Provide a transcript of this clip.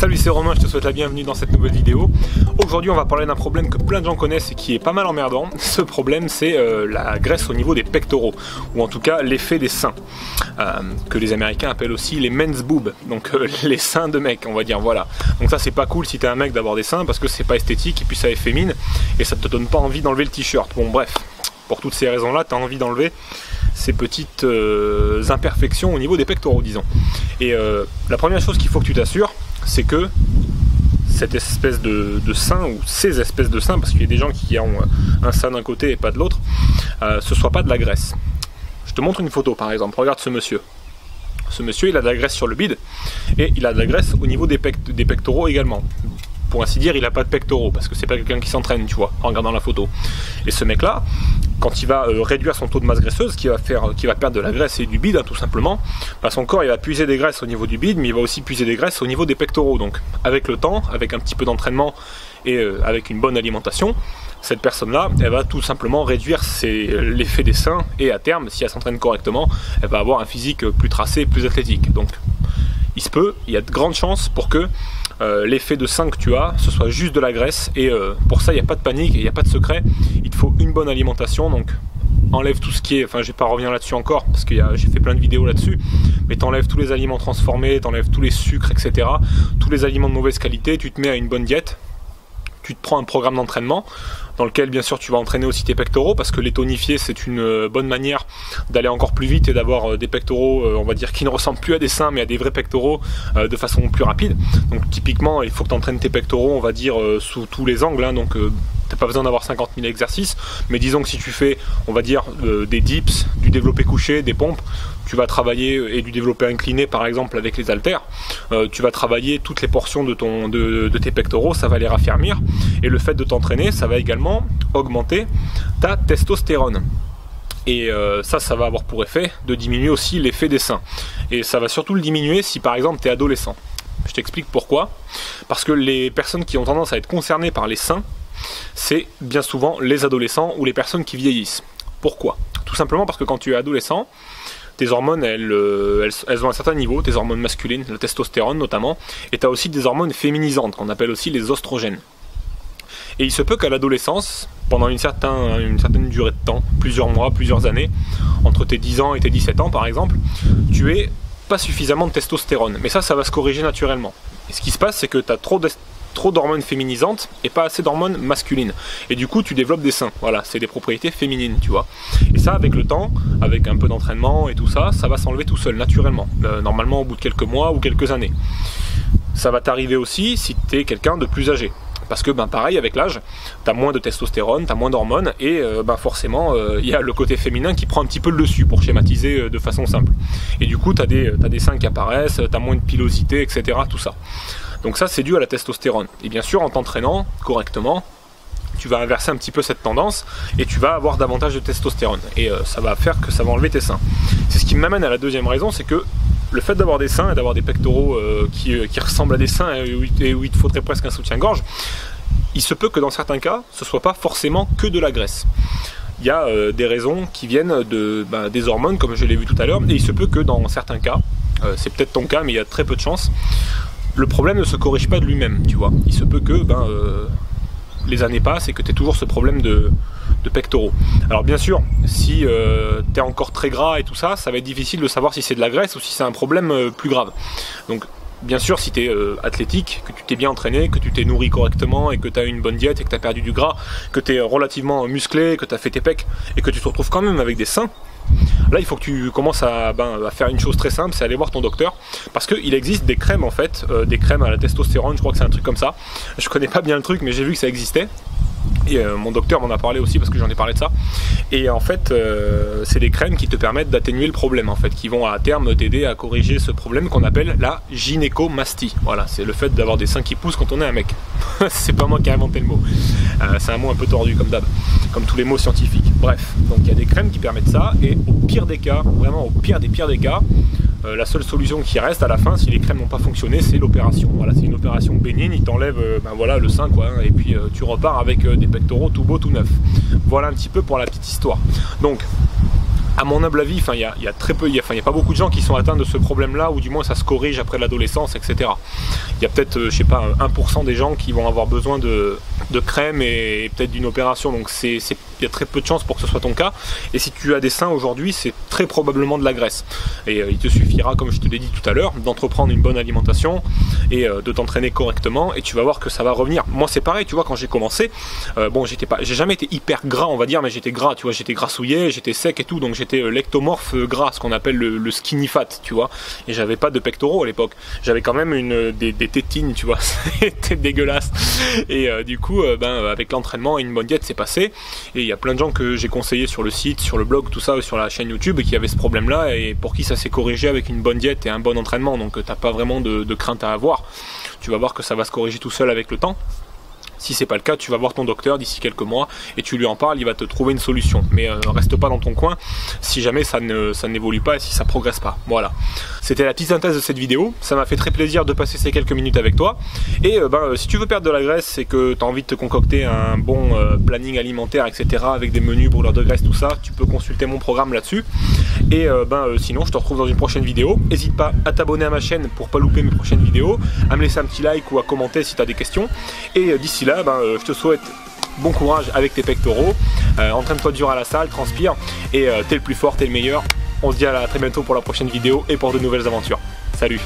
Salut, c'est Romain, je te souhaite la bienvenue dans cette nouvelle vidéo. Aujourd'hui on va parler d'un problème que plein de gens connaissent et qui est pas mal emmerdant. Ce problème c'est la graisse au niveau des pectoraux, ou en tout cas l'effet des seins, que les Américains appellent aussi les men's boobs, donc les seins de mec on va dire, voilà. Donc ça c'est pas cool si t'es un mec d'avoir des seins parce que c'est pas esthétique et puis ça effémine et ça te donne pas envie d'enlever le t-shirt. Bon bref, pour toutes ces raisons là t'as envie d'enlever ces petites imperfections au niveau des pectoraux disons. Et la première chose qu'il faut que tu t'assures, c'est que cette espèce de sein, ou ces espèces de seins, parce qu'il y a des gens qui ont un sein d'un côté et pas de l'autre, ce soit pas de la graisse. Je te montre une photo par exemple, regarde ce monsieur. Ce monsieur il a de la graisse sur le bide et il a de la graisse au niveau des pectoraux également. Pour ainsi dire, il n'a pas de pectoraux parce que c'est pas quelqu'un qui s'entraîne, tu vois, en regardant la photo. Et ce mec là, quand il va réduire son taux de masse graisseuse, qui va perdre de la graisse et du bide, hein, tout simplement, bah, son corps il va puiser des graisses au niveau du bide, mais il va aussi puiser des graisses au niveau des pectoraux. Donc avec le temps, avec un petit peu d'entraînement et avec une bonne alimentation, cette personne là, elle va tout simplement réduire l'effet des seins, et à terme, si elle s'entraîne correctement, elle va avoir un physique plus tracé, plus athlétique. Donc il y a de grandes chances pour que l'effet de sein que tu as, ce soit juste de la graisse, et pour ça il n'y a pas de panique, il n'y a pas de secret, il te faut une bonne alimentation, donc enlève tout ce qui est, enfin je vais pas revenir là-dessus encore, parce que j'ai fait plein de vidéos là-dessus, mais t'enlèves tous les aliments transformés, t'enlèves tous les sucres, etc., tous les aliments de mauvaise qualité, tu te mets à une bonne diète, tu te prends un programme d'entraînement, dans lequel bien sûr tu vas entraîner aussi tes pectoraux, parce que les tonifier c'est une bonne manière d'aller encore plus vite et d'avoir des pectoraux on va dire qui ne ressemblent plus à des seins mais à des vrais pectoraux de façon plus rapide. Donc typiquement il faut que tu entraînes tes pectoraux on va dire sous tous les angles, hein, donc t'as pas besoin d'avoir 50 000 exercices, mais disons que si tu fais on va dire des dips, du développé couché, des pompes, tu vas travailler, et du développé incliné par exemple avec les haltères, tu vas travailler toutes les portions de tes pectoraux, ça va les raffermir, et le fait de t'entraîner ça va également augmenter ta testostérone. Et ça va avoir pour effet de diminuer aussi l'effet des seins. Et ça va surtout le diminuer si par exemple tu es adolescent. Je t'explique pourquoi. Parce que les personnes qui ont tendance à être concernées par les seins, c'est bien souvent les adolescents ou les personnes qui vieillissent. Pourquoi? Tout simplement parce que quand tu es adolescent, tes hormones elles ont un certain niveau, tes hormones masculines, la testostérone notamment, et tu as aussi des hormones féminisantes qu'on appelle aussi les oestrogènes. Et il se peut qu'à l'adolescence, pendant une certaine durée de temps, plusieurs mois, plusieurs années, entre tes 10 ans et tes 17 ans par exemple, tu aies pas suffisamment de testostérone. Mais ça va se corriger naturellement. Et ce qui se passe, c'est que tu as trop d'hormones féminisantes et pas assez d'hormones masculines. Et du coup, tu développes des seins. Voilà, c'est des propriétés féminines, tu vois. Et ça, avec le temps, avec un peu d'entraînement et tout ça, ça va s'enlever tout seul, naturellement. Normalement, au bout de quelques mois ou quelques années. Ça va t'arriver aussi si tu es quelqu'un de plus âgé. Parce que pareil avec l'âge, tu as moins de testostérone, tu as moins d'hormones et forcément il y a le côté féminin qui prend un petit peu le dessus pour schématiser de façon simple. Et du coup tu as des seins qui apparaissent, tu as moins de pilosité, etc. Tout ça. Donc ça c'est dû à la testostérone. Et bien sûr en t'entraînant correctement, tu vas inverser un petit peu cette tendance et tu vas avoir davantage de testostérone. Et ça va faire que ça va enlever tes seins. C'est ce qui m'amène à la deuxième raison, c'est que le fait d'avoir des seins et d'avoir des pectoraux qui ressemblent à des seins et où il te faudrait presque un soutien-gorge, il se peut que dans certains cas, ce ne soit pas forcément que de la graisse. Il y a des raisons qui viennent des hormones, comme je l'ai vu tout à l'heure, et il se peut que dans certains cas, c'est peut-être ton cas, mais il y a très peu de chance, le problème ne se corrige pas de lui-même, tu vois. Il se peut que les années passent et que tu aies toujours ce problème de pectoraux. Alors bien sûr, si tu es encore très gras et tout ça, ça va être difficile de savoir si c'est de la graisse ou si c'est un problème plus grave. Donc bien sûr, si tu es athlétique, que tu t'es bien entraîné, que tu t'es nourri correctement et que tu as une bonne diète et que tu as perdu du gras, que tu es relativement musclé, que tu as fait tes pecs et que tu te retrouves quand même avec des seins, là il faut que tu commences à faire une chose très simple, c'est aller voir ton docteur, parce qu'il existe des crèmes en fait, des crèmes à la testostérone, je crois que c'est un truc comme ça. Je connais pas bien le truc mais j'ai vu que ça existait. Et mon docteur m'en a parlé aussi parce que j'en ai parlé de ça. Et en fait, c'est des crèmes qui te permettent d'atténuer le problème, en fait, qui vont à terme t'aider à corriger ce problème qu'on appelle la gynécomastie. Voilà, c'est le fait d'avoir des seins qui poussent quand on est un mec. C'est pas moi qui ai inventé le mot. C'est un mot un peu tordu comme d'hab, comme tous les mots scientifiques. Bref, donc il y a des crèmes qui permettent ça. Et au pire des cas, vraiment au pire des cas, la seule solution qui reste à la fin, si les crèmes n'ont pas fonctionné, c'est l'opération. Voilà, c'est une opération bénigne, ils t'enlèvent voilà, le sein, quoi, hein, et puis tu repars avec des pectoraux tout beaux, tout neufs. Voilà un petit peu pour la petite histoire. Donc, À mon humble avis, il y a très peu, il y a pas beaucoup de gens qui sont atteints de ce problème-là, ou du moins ça se corrige après l'adolescence, etc. Il y a peut-être, je sais pas, 1% des gens qui vont avoir besoin de crème et peut-être d'une opération, donc il y a très peu de chances pour que ce soit ton cas. Et si tu as des seins aujourd'hui, c'est très probablement de la graisse. Et il te suffira, comme je te l'ai dit tout à l'heure, d'entreprendre une bonne alimentation et de t'entraîner correctement, et tu vas voir que ça va revenir. Moi c'est pareil, tu vois, quand j'ai commencé, bon, j'ai jamais été hyper gras, on va dire, mais j'étais gras, tu vois, j'étais grassouillet, j'étais sec et tout, donc j'étais lectomorphe gras, ce qu'on appelle le skinny fat, tu vois, et j'avais pas de pectoraux à l'époque. J'avais quand même des tétines, tu vois, c'était dégueulasse. Et du coup, avec l'entraînement et une bonne diète, c'est passé. Et il y a plein de gens que j'ai conseillé sur le site, sur le blog, tout ça, sur la chaîne YouTube, qui avaient ce problème-là, et pour qui ça s'est corrigé avec une bonne diète et un bon entraînement. Donc t'as pas vraiment de crainte à avoir. Tu vas voir que ça va se corriger tout seul avec le temps. Si c'est pas le cas, tu vas voir ton docteur d'ici quelques mois et tu lui en parles, il va te trouver une solution. Mais reste pas dans ton coin si jamais ça n'évolue pas et si ça progresse pas. Voilà. C'était la petite synthèse de cette vidéo. Ça m'a fait très plaisir de passer ces quelques minutes avec toi. Et si tu veux perdre de la graisse et que tu as envie de te concocter un bon planning alimentaire, etc., avec des menus, brûleurs de graisse, tout ça, tu peux consulter mon programme là-dessus. Et sinon, je te retrouve dans une prochaine vidéo. N'hésite pas à t'abonner à ma chaîne pour pas louper mes prochaines vidéos, à me laisser un petit like ou à commenter si tu as des questions. Et d'ici là, je te souhaite bon courage avec tes pectoraux, entraîne-toi dur à la salle, transpire, et t'es le plus fort, t'es le meilleur. On se dit à très bientôt pour la prochaine vidéo et pour de nouvelles aventures. Salut!